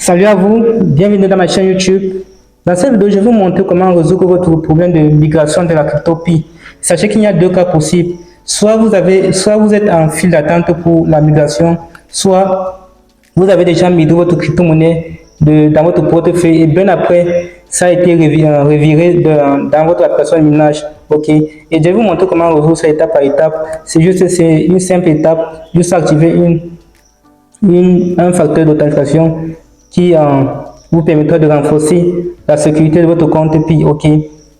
Salut à vous, bienvenue dans ma chaîne YouTube. Dans cette vidéo, je vais vous montrer comment résoudre votre problème de migration de la crypto-Pi. Sachez qu'il y a deux cas possibles. Soit vous êtes en file d'attente pour la migration, soit vous avez déjà migré votre crypto-monnaie dans votre portefeuille et bien après, ça a été reviré dans votre application de minage. Ok. Et je vais vous montrer comment résoudre ça étape par étape. C'est une simple étape, juste activer un facteur d'authentification qui vous permettra de renforcer la sécurité de votre compte Pi. Ok.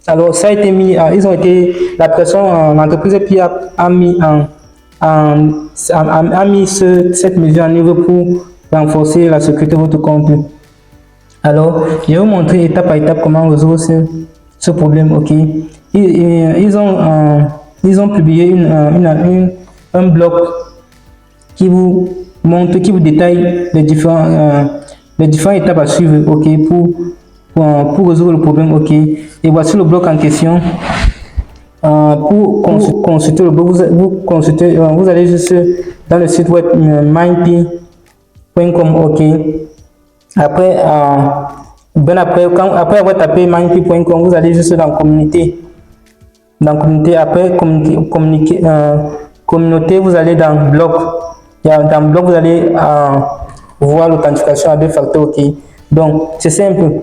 Alors ça a été mis, l'entreprise Pi a mis cette mesure en œuvre pour renforcer la sécurité de votre compte. Alors je vais vous montrer étape par étape comment résoudre ce problème. Ok. Ils ont publié un blog qui vous montre, qui vous détaille les différentes étapes à suivre, ok, pour résoudre le problème, ok. Et voici le bloc en question. Pour consulter le bloc, vous allez juste dans le site web mindpi.com, ok. Après avoir tapé mindpi.com, vous allez juste dans communauté. Après communauté, vous allez dans blog. Dans le blog, vous allez voir l'authentification à deux facteurs. Ok. Donc, c'est simple.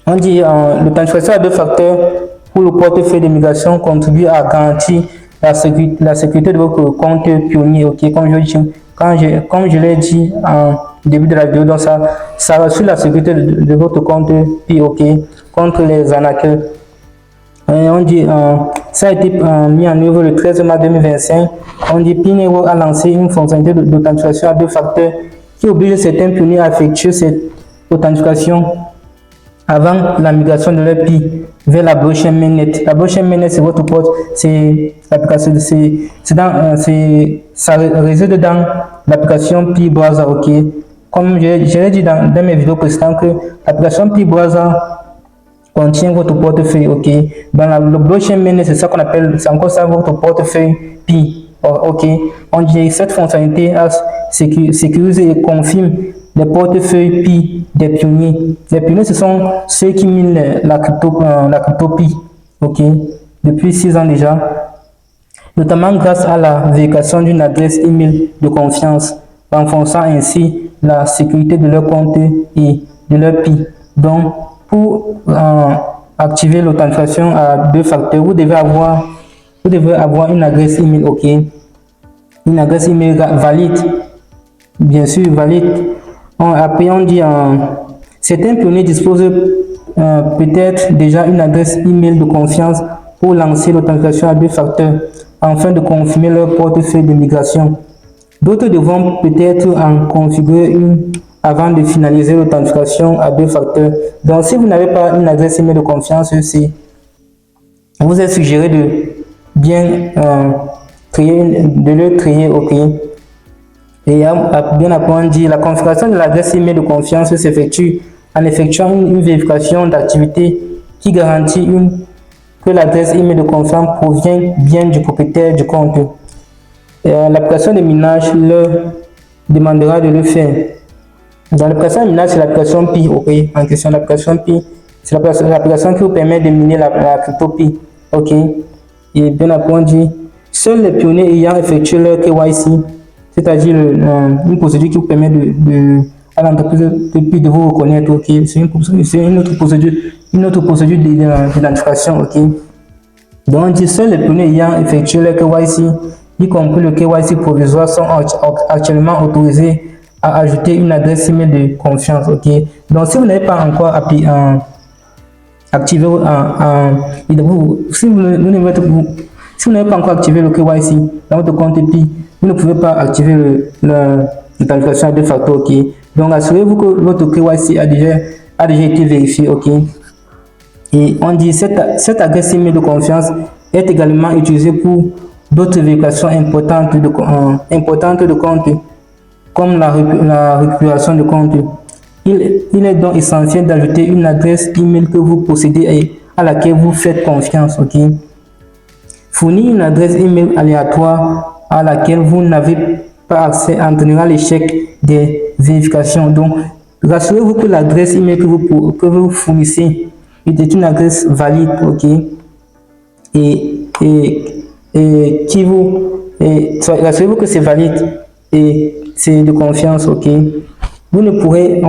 On dit l'authentification à deux facteurs pour le portefeuille de migration contribue à garantir la sécurité de votre compte pionnier. Ok. Comme je l'ai dit en début de la vidéo, donc ça rassure la sécurité de votre compte Pi, ok, contre les arnaqueurs. On dit ça a été mis en œuvre le 13 mars 2025. On dit Pi Network a lancé une fonctionnalité d'authentification à deux facteurs qui oblige certains pionniers à effectuer cette authentification avant la migration de leur Pi vers la blockchain mainnet. La blockchain mainnet, c'est votre porte, c'est l'application, ça réside dans l'application Pi Browser, ok. Comme je l'ai dit dans mes vidéos précédentes, que l'application Pi Browser contient votre portefeuille, ok. Dans le blockchain mainnet, c'est ça qu'on appelle, c'est encore ça votre portefeuille Pi, ok. On dit cette fonctionnalité a sécurisé et confirme les portefeuilles Pi des pionniers. Les pionniers, ce sont ceux qui minent la crypto Pi, ok, depuis 6 ans déjà, notamment grâce à la vérification d'une adresse email de confiance, renforçant ainsi la sécurité de leur compte et de leur Pi. Donc, pour activer l'authentification à deux facteurs, vous devez avoir une adresse email, ok, une adresse email valide, bien sûr valide. Après, on dit certains pionniers disposent peut-être déjà une adresse email de confiance pour lancer l'authentification à deux facteurs afin de confirmer leur portefeuille de migration. D'autres devront peut-être en configurer une avant de finaliser l'authentification à deux facteurs. Donc, si vous n'avez pas une adresse email de confiance, vous est suggéré de bien le créer, ok. Et bien apprendre, la configuration de l'adresse email de confiance s'effectue en effectuant une vérification d'activité qui garantit que l'adresse email de confiance provient bien du propriétaire du compte. L'application de minage leur demandera de le faire. Dans l'application de minage, c'est l'application Pi, ok. En question, l'application Pi, c'est l'application qui vous permet de miner la crypto Pi, ok. Et bien apprendre, seuls les pionniers ayant effectué leur KYC, c'est-à-dire une procédure qui vous permet à l'entreprise de vous reconnaître, ok. C'est une autre procédure d'identification, ok. Donc on dit seuls les pionniers ayant effectué leur KYC, y compris le KYC provisoire, sont actuellement autorisés à ajouter une adresse email de confiance, ok. Donc si vous n'avez pas encore activé si vous n'avez pas encore activé le KYC dans votre compte Pi, vous ne pouvez pas activer l'authentification à deux facteurs, ok. Donc assurez-vous que votre KYC a déjà été vérifié, ok. Et on dit cette adresse email de confiance est également utilisée pour d'autres vérifications importantes de compte, comme la récupération de compte. Il est donc essentiel d'ajouter une adresse email que vous possédez et à laquelle vous faites confiance, ok. Fournir une adresse email aléatoire à laquelle vous n'avez pas accès entraînera l'échec des vérifications. Donc, Rassurez-vous que l'adresse email que vous fournissez est une adresse valide, ok, et qui vous, rassurez-vous que c'est valide et c'est de confiance, ok. Vous ne pourrez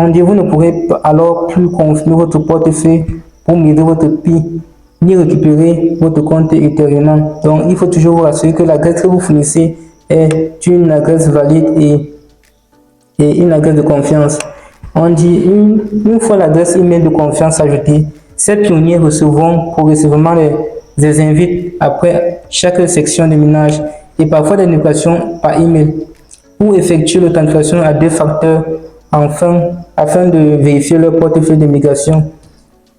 alors plus confirmer votre portefeuille pour migrer votre PI, ni récupérer votre compte ultérieurement. Donc, il faut toujours vous rassurer que l'adresse que vous fournissez est une adresse valide et une adresse de confiance. On dit une fois l'adresse email de confiance ajoutée, ces pionniers recevront progressivement des invites après chaque section de minage et parfois des notifications par email pour effectuer l'authentification à 2 facteurs afin de vérifier leur portefeuille de migration.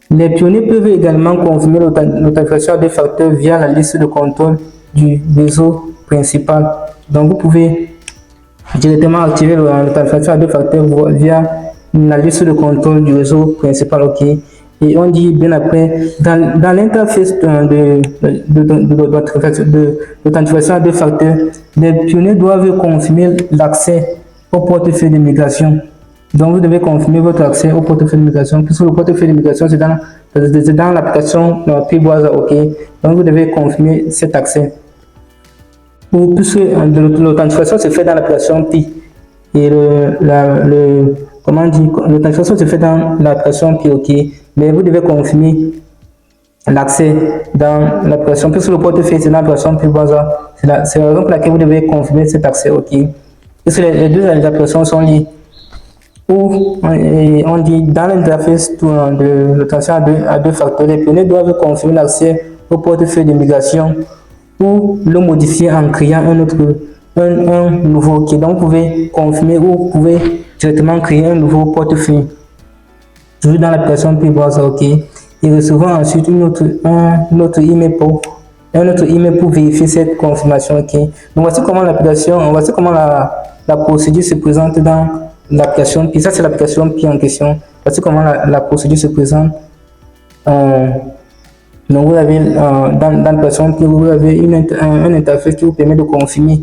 Les pionniers peuvent également confirmer l'authentification à 2 facteurs via la liste de contrôle du réseau principal. Donc vous pouvez directement activer l'authentification à 2 facteurs via la liste de contrôle du réseau principal, ok. Et on dit bien après, dans l'interface de l'authentification à 2 facteurs, les pionniers doivent confirmer l'accès au portefeuille de migration. Donc vous devez confirmer votre accès au portefeuille de migration, puisque le portefeuille de migration c'est dans l'application Pi Browser, ok. Donc vous devez confirmer cet accès. Puisque l'authentification se fait dans l'application Pi et l'authentification se fait dans l'application Pi, ok, mais vous devez confirmer l'accès dans l'application, puisque le portefeuille c'est dans l'application Pi Browser. C'est la raison pour laquelle vous devez confirmer cet accès, ok, puisque les deux applications sont liées. On dit dans l'interface de l'authentification à deux facteurs, les pionniers doivent confirmer l'accès au portefeuille de migration ou le modifier en créant un nouveau, qui donc vous pouvez confirmer ou vous pouvez directement créer un nouveau portefeuille toujours dans l'application Pi Browser, ok, et recevoir ensuite un autre email pour vérifier cette confirmation, ok. Donc voici comment la procédure se présente dans l'application Pi. Ça c'est l'application Pi en question. Voici comment la procédure se présente. Donc vous avez dans l'application Pi, vous avez un interface qui vous permet de confirmer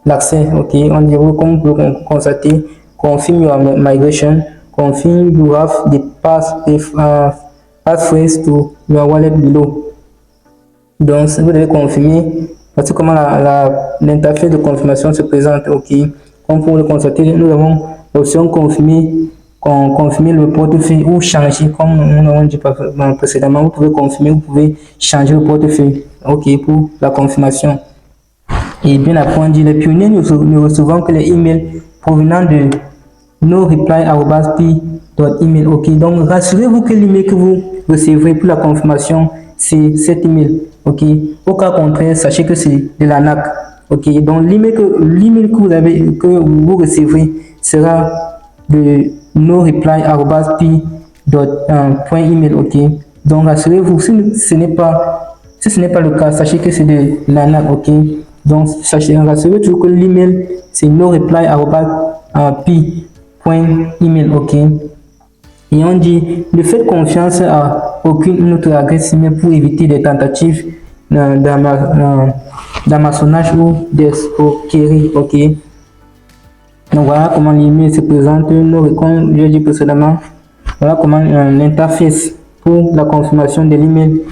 l'accès, ok. On dit, comme vous pouvez constater, confirm your migration, confirm you have the passphrase to your wallet below. Donc vous devez confirmer. Voici comment l'interface de confirmation se présente, ok. Comme vous pouvez le constater, nous avons l'option confirmer le portefeuille ou changer, comme nous l'avons dit précédemment. Vous pouvez confirmer, vous pouvez changer le portefeuille, ok, pour la confirmation. Et bien après, on dit les pionniers ne recevront que les emails provenant de noreply@pi.email, ok. Donc rassurez-vous que l'email que vous recevrez pour la confirmation c'est cet email, ok. Au cas contraire, sachez que c'est de l'arnaque, ok. Donc l'email que vous recevrez sera de noreply@pi.email, ok. Donc rassurez-vous, si ce n'est pas le cas, sachez que c'est de l'arnaque, ok. Donc rassurez-vous toujours que l'email c'est noreply@pi.email, ok. Et on dit ne faites confiance à aucune autre adresse email pour éviter des tentatives d'amassonnage ou d'escroquerie, ok. Donc voilà comment l'email se présente, comme je l'ai dit précédemment. Voilà comment l'interface pour la confirmation de l'email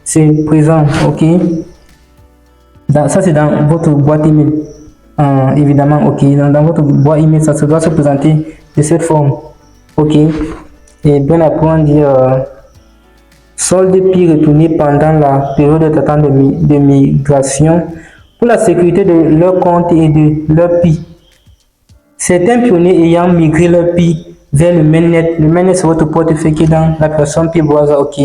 se présente, ok. Ça c'est dans votre boîte email, évidemment, ok. Dans votre boîte email, ça doit se présenter de cette forme, ok. Et bien après on dit solde Pi retourné pendant la période d'attente de migration pour la sécurité de leur compte et de leur Pi. Certains pionniers ayant migré leur Pi vers le mainnet c'est votre portefeuille qui est dans l'application Pi Browser, ok.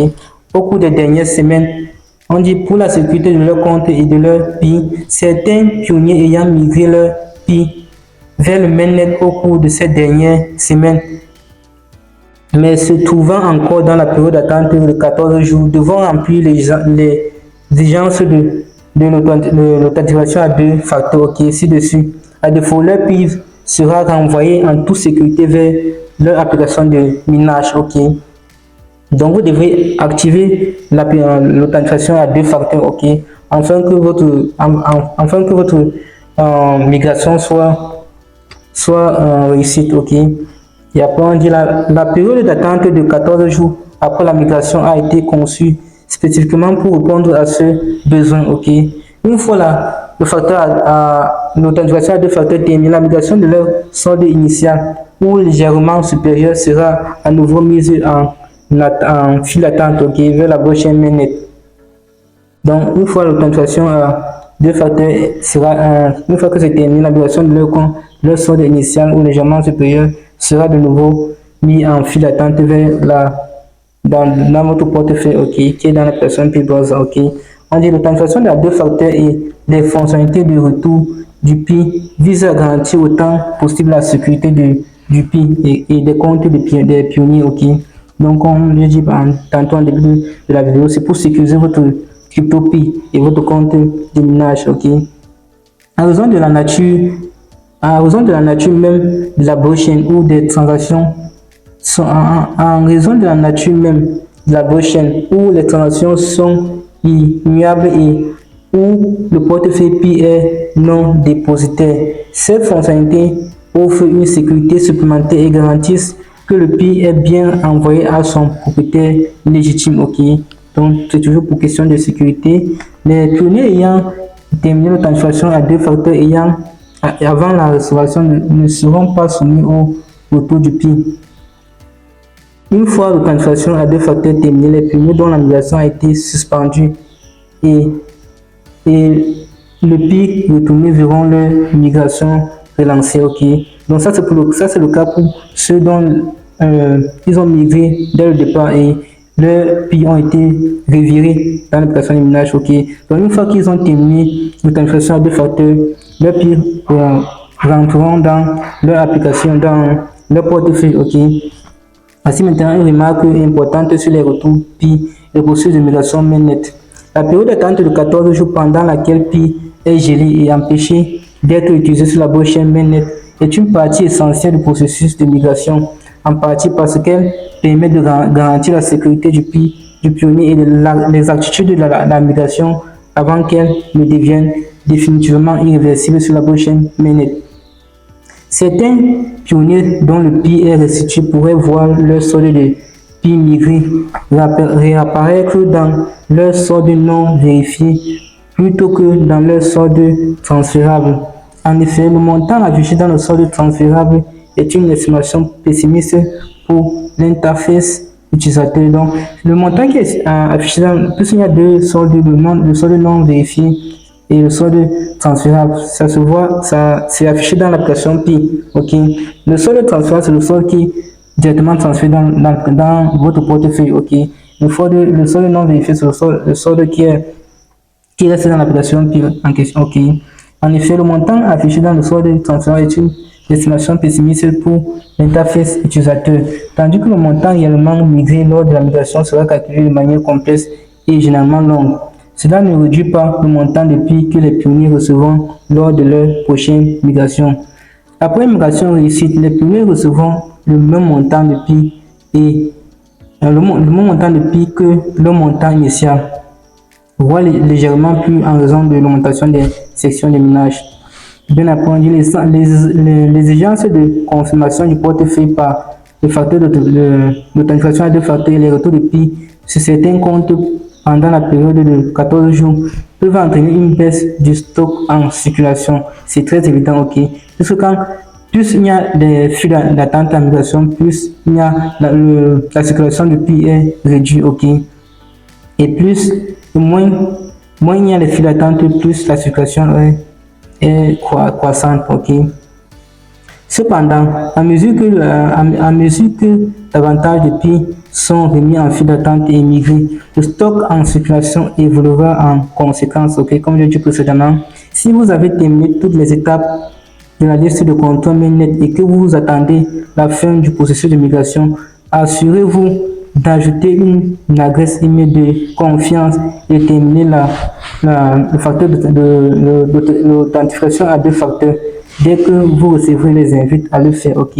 Au cours des dernières semaines, on dit pour la sécurité de leur compte et de leur Pi, certains pionniers ayant migré leur Pi vers le mainnet au cours de ces dernières semaines, mais se trouvant encore dans la période d'attente de 14 jours, devront remplir les exigences de l'authentification à 2 facteurs, ok, ci-dessus. À défaut, leur Pi sera renvoyé en toute sécurité vers leur application de minage, ok. Donc vous devrez activer l'authentification à 2 facteurs, ok, afin que votre migration soit réussite, ok. Et après, on dit la période d'attente de 14 jours après la migration a été conçue spécifiquement pour répondre à ce besoin. Ok. Une fois l'authentification à deux facteurs terminée, la migration de leur solde initial ou légèrement supérieur sera à nouveau mise en file d'attente, ok, vers la blockchain mainnet. Donc, une fois l'authentification à deux facteurs une fois que c'est terminé, la migration de leur solde initial ou légèrement supérieur sera de nouveau mis en file d'attente vers dans votre portefeuille, ok, qui est dans la personne P-Browser, ok. On dit l'authentification à deux facteurs et les fonctionnalités de retour du PI vise à garantir autant possible la sécurité du PI et des comptes des pionniers, ok. Donc, comme je dis tantôt en début de la vidéo, c'est pour sécuriser votre CryptoPi et votre compte de minage, ok. À raison de la nature même de la blockchain ou des transactions en raison de la nature même de la blockchain où les transactions sont immuables et où le portefeuille PI est non dépositaire. Ces fonctionnalités offrent une sécurité supplémentaire et garantissent que le PI est bien envoyé à son propriétaire légitime. Ok, donc c'est toujours pour question de sécurité. Les pionniers ayant terminé l'authentification à deux facteurs avant la restauration ne seront pas soumis au retour du PI. Une fois l'authentification à deux facteurs terminée, les pionniers dont la migration a été suspendue et le PI retourné verront leur migration relancée. Ok, donc ça c'est le cas pour ceux dont ils ont migré dès le départ et leurs PI ont été revirés dans l'application de minage. Ok, donc une fois qu'ils ont terminé l'authentification à deux facteurs, leurs PI rentreront dans leur application, dans leur portefeuille. Ok. Voici maintenant une remarque importante sur les retours PI et le processus de migration mainnet. La période d'attente de 14 jours pendant laquelle PI est gelé et empêché d'être utilisé sur la blockchain mainnet est une partie essentielle du processus de migration, en partie parce qu'elle permet de garantir la sécurité du PI, du pionnier et l'exactitude de la migration avant qu'elle ne devienne définitivement irréversible sur la blockchain mainnet. Certains pionniers dont le PI est restitué pourraient voir leur solde de PI migré réapparaître dans leur solde non vérifié plutôt que dans leur solde transférable. En effet, le montant affiché dans le solde transférable est une estimation pessimiste pour l'interface utilisateur. Donc, le montant qui est affiché plus il y a deux soldes, le solde non vérifié et le solde transférable, ça se voit, c'est affiché dans l'application PI. Ok, le solde transférable, c'est le solde qui est directement transféré dans votre portefeuille. Ok, le solde non vérifié, c'est le solde qui reste dans l'application PI en question. Ok, en effet, le montant affiché dans le solde transférable est une estimation pessimiste pour l'interface utilisateur, tandis que le montant réellement migré lors de la migration sera calculé de manière complexe et généralement longue. Cela ne réduit pas le montant de PI que les pionniers recevront lors de leur prochaine migration. Après une migration réussie, les pionniers recevront le même montant de PI et le même montant de PI que le montant initial, voire légèrement plus en raison de l'augmentation des sections de minage. Bien après, les exigences de confirmation du portefeuille par le facteur d'authentification à deux facteurs et les retours de PI sur certains comptes pendant la période de 14 jours peuvent entraîner une baisse du stock en circulation. C'est très évident, ok. Parce que plus il y a des files d'attente en migration, plus il y a la circulation de PI est réduite, ok. Et moins il y a les files d'attente, plus la circulation est croissante, ok. Cependant, à mesure que davantage de PI sont remis en file d'attente et migrés, le stock en circulation évoluera en conséquence. Ok, comme je l'ai dit précédemment, si vous avez terminé toutes les étapes de la liste de contrôle mainnet et que vous attendez la fin du processus de migration, assurez-vous d'ajouter une adresse email de confiance et terminer le facteur de l'authentification à deux facteurs dès que vous recevrez les invites à le faire. Ok,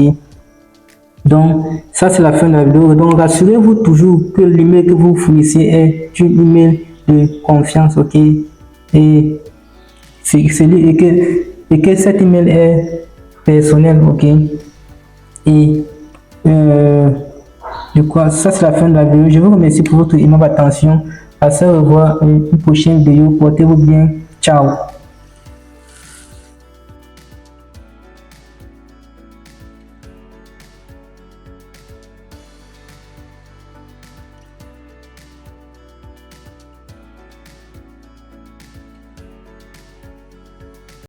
donc ça c'est la fin de la vidéo. Donc rassurez-vous toujours que l'email que vous fournissez est une email de confiance. Ok, et que cet email est personnel. Ok, et Je crois ça c'est la fin de la vidéo. Je vous remercie pour votre aimable attention. À se revoir une prochaine vidéo. Portez-vous bien. Ciao.